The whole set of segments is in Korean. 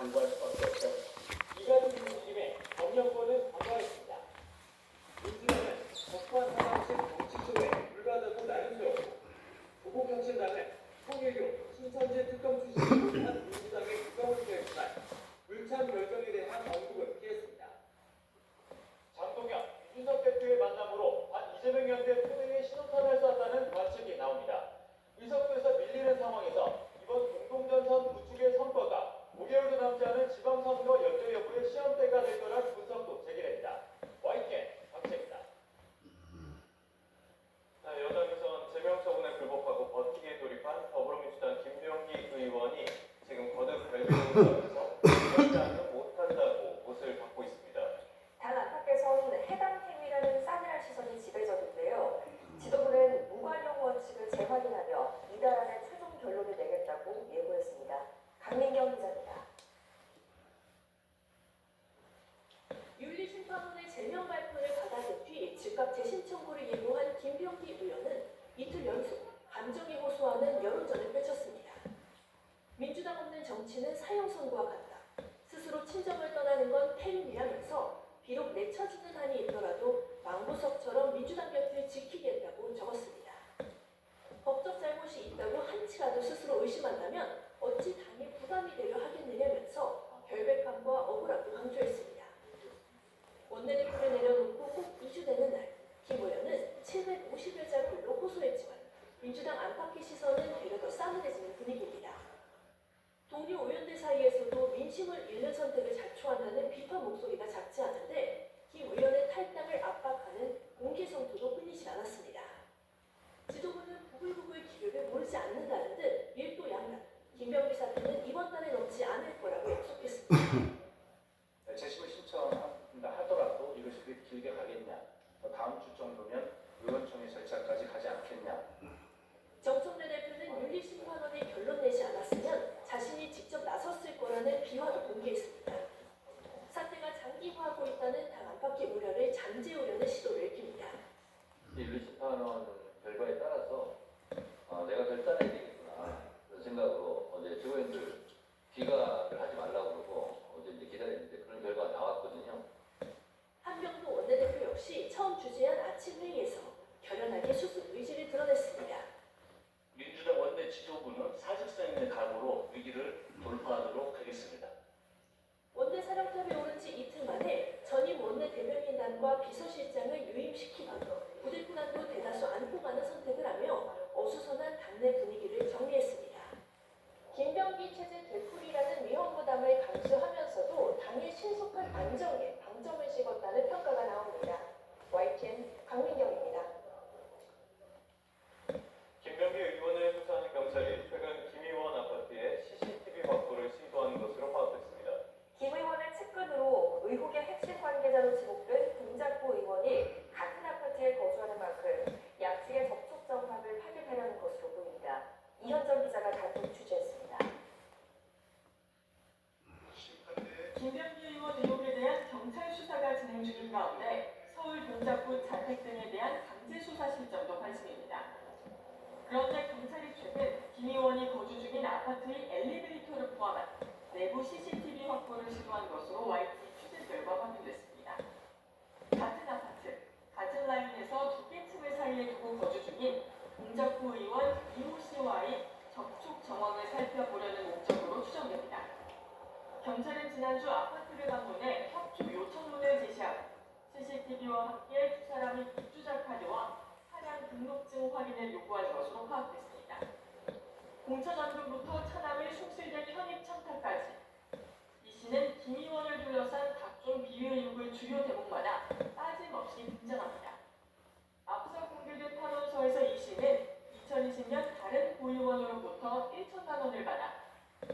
요구할 수밖에 없죠. 이 같은 움직임에 정권은 반발했습니다. 민주당은 적반 하나씩 정치 소외 불가하다고 나름 세웠고 조국혁신당은 통일교, 신천지 특검 추진을 한 민주당의 구성을 피했지만 불참 결정에 대한 언급은 피했습니다. 장동혁, 이준석 대표의 만남으로 반 이재명 연대 표명에 신호탄을 쐈다는 관측이 나옵니다. 의석수에서 밀리는 상황에서 이번 공동전선 구축의 성과가 5개월도 남지 않은 지방선거 연대 여부의 시험대가 될 거란 분석도 제기됩니다. YTN 박재입니다. 여당에선 제명 처분에 불복하고 버티기에 돌입한 더불어민주당 김병기 의원이 지금 거듭 결별을 하면서 결지 않는 못한다고 못을 받고 있습니다. 당 안팎에서는 해당 행위라는 싸늘한 시선이 지배적인데요. 지도부는 무관용 원칙을 재확인하며 이달 안에 최종 결론을 내겠다고 예고했습니다. 강민경 기자입니다. 윤리심판원의 제명 발표를 받아낸 뒤 즉각 재심 청구를 예고한 김병기 의원은 이틀 연속 감정이 호소하는 여론전을 펼쳤습니다. 민주당 없는 정치는 사형선고와 같다. 스스로 친정을 떠나는 건 태림이라면서 비록 내쳐지는 한이 있더라도 망부석처럼 민주당 곁을 지키겠다고 적었습니다. 법적 잘못이 있다고 한치라도 스스로 의심한다면 어찌 당에 부담이 되려 하겠느냐면서 결백함과 억울함도 강조했습니다. 원내대표를 내려놓고 꼭 이주되는 날, 김 의원은 750여자 글로 호소했지만 민주당 안팎의 시선은 되려 더 싸늘해지는 분위기입니다. 동료 의원들 사이에서도 민심을 잃는 선택을 자초한다는 비판 목소리가 작지 않은데 김 의원의 탈당을 압박하는 공개 성토도 끊이지 않았습니다. 지도부는 부글부글 기류를 몰지 않는다는 듯 일도 양당, 김병기 사태는 이번 달에 넘지 않을 거라고 약속했습니다. 재심을 신청한다 하더라도 이것이 그렇게 길게 가겠냐, 다음 주 정도면 의원총회 절차까지 가지 않겠냐. 정청래 대표는 윤리심판원이 결론 내지 않았으면 자신이 직접 나섰을 거라는 비화도 공개했습니다. 사태가 장기화하고 있다는 당 안팎의 우려를 잠재우려는 시도를 깁니다. 윤리심판원 결과에 따라서 내가 결단해야 되겠구나 그런 생각으로 어제 지도인들 귀가를 하지 말라고 그러고 어제 이제 기다렸는데 그런 결과가 나왔거든요. 한병도 원내대표 역시 처음 주재한 아침 회의에서 결연하게 수습 의지를 드러냈습니다. 민주당 원내 지도부는 사직서인의 각오로 위기를 돌파하도록 하겠습니다. 원내 사령탑에 오른 지 이틀 만에 전임 원내 대변인단과 비서실장을 유임시키고 부대꾸난도 대다수 안고 가는 선택을 하며 어수선한 당내 분위기를 정리했습니다. 김병기 체제 되풀이라는 위험 부담을 감수하면서도 당의 신속한 안정에 방점을 찍었다는 평가가 나옵니다. YTN 강민경입니다. 김병기 의원을 수사하는 경찰이 최근 김 의원 아파트에 CCTV 확보를 시도한 것으로 파악됐습니다. 김 의원의 측근으로 의혹의 핵심 관계자로 지목된 동작구 의원이 같은 아파트에 거주하는 만큼 양측의 접촉 정황을 확인하려는 것으로 보입니다. 이현정 기자가 단독 취재했습니다. 김병기 의원 의혹에 대한 경찰 수사가 진행 중인 가운데 서울 동작구 자택 등에 대한 강제 수사 실정도 관심입니다. 그런데 경찰이 최근 김 의원이 거주 중인 아파트의 엘리베이터를 포함한 내부 CCTV 확보를 시도한 것으로 YT 취재 결과 확인됐습니다. 같은 아파트, 같은 라인에서 두 개 층을 사이에 두고 거주 중인 동작구 의원 이호 씨와의 접촉 정황을 살펴보려는 목적으로 추정됩니다. 경찰은 지난주 아파트를 방문해 협조 요청문을 제시하고 CCTV와 함께 두 사람이 입주자 카드와 차량 등록증 확인을 요구한 것으로 파악됐습니다. 공차 잠금부터 차남의 숭실된 현입 청탁까지 이 씨는 김 의원을 둘러싼 각종 비위 의혹의 주요 대목마다 빠짐없이 등장합니다. 앞서 공개된 탄원서에서 이 씨는 2020년 다른 고의원으로부터 1천만 원을 받아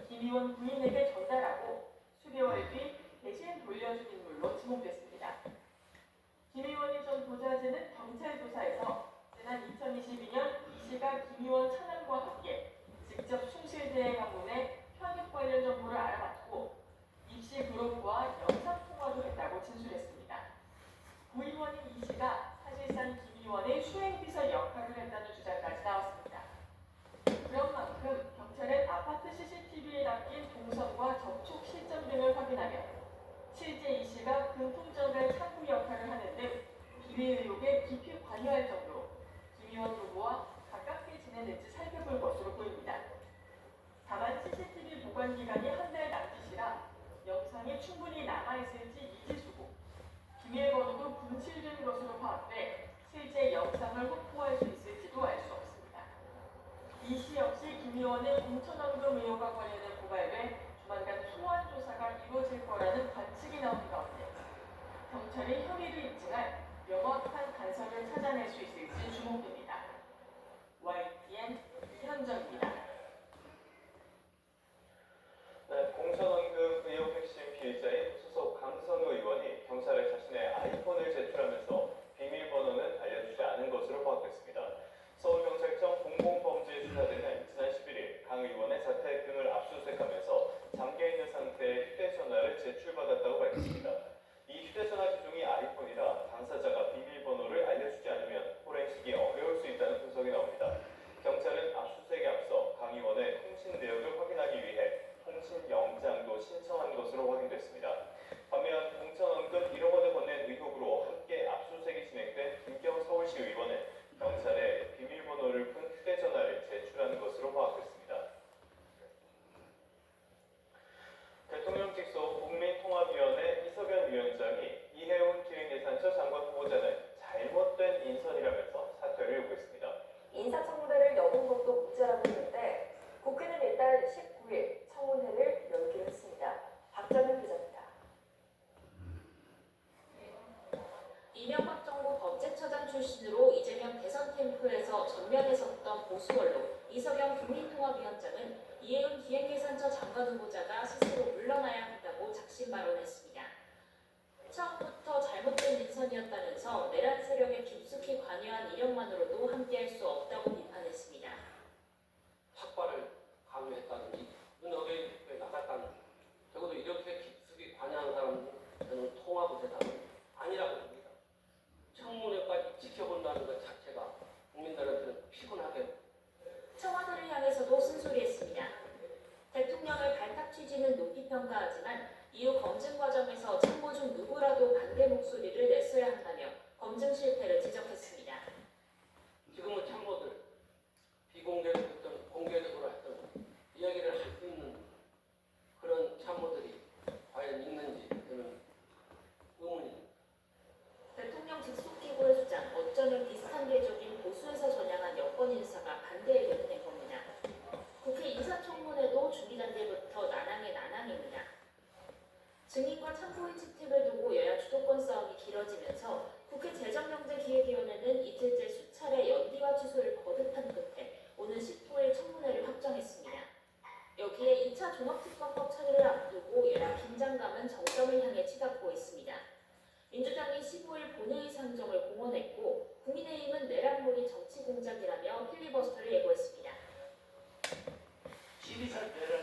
김 의원 부인에게 전달하고 수개월 뒤 대신 돌려준 인물로 지목됐습니다. 김 의원이 전 보좌진은 경찰 조사에서 지난 2022년 이 씨가 김 의원 차남과 함께 직접 숭실대에 방문해 현역 관련 정보를 신청한 것으로 확인됐습니다. 반면 공천 언급 1억 원을 건넨 의혹으로 함께 압수수색이 진행된 김경 서울시 의원은 경찰에 비밀번호를 푼 휴대전화를 제출한 것으로 파악됐습니다. 대통령 직속 국민통합위원회 이석연 위원장이 이해운 기획예산처 장관 후보자는 잘못된 인선이라면서 사퇴를 요구했습니다. 인사청문회를 여는 것도 문제라고 했는데 국회는 일단 19일 청문회를 열기로 했습니다. 박정현 기자입니다. 이명박 정부 법제처장 출신으로 이재명 대선 캠프에서 전면에 섰던 보수 언론 이석영 국민통합위원장은 이해운 기획예산처 장관 후보자가 스스로 물러나야 한다고 작심 발언했습니다. 처음부터 잘못된 인선이었다면서 내란 세력에 깊숙이 관여한 이력만으로도 함께할 수 없다고 비판했습니다. 삭발을 강요했다든지 윤석열에 나갔다는 적어도 이렇게 깊숙이 관여한 사람은 저는 통합의 대상은 아니라고 봅니다. 청문회까지 지켜본다는 것 자체가 국민들한테는 피곤하게 청와대를 향해서도 쓴소리했습니다. 대통령의 발탁 취지는 높이 평가하지만 이후 검증 과정에서 참모 중 누구라도 반대 목소리를 냈어야 한다며 검증 실패를 지적했습니다. 지금은 참모들 비공개로 했던 공개적으로 했던 이야기를 할 수 있는 그런 참모들이 과연 있는지 저는 의문입니다. 대통령 직속기구의 주장, 어쩌면 비슷한 궤적인 보수에서 전향한 여권 인사가 반대 의견을 낸 겁니다. 국회 인사청문회도 준비단계부터 난항의 난항입니다. 증인과 참고인 채택을 두고 여야 주도권 싸움이 길어지면서 국회 재정경제기획위원회는 이틀째 수차례 연기와 취소를 거듭한 끝에 오는 19일 청문회를 확정했습니다. 여기에 2차 종합특검법 처리를 앞두고 여야 긴장감은 정점을 향해 치닫고 있습니다. 민주당이 15일 본회의 상정을 공언했고 국민의힘은 내란몰이 정치 공작이라며 필리버스터를 예고했습니다. 12살 때를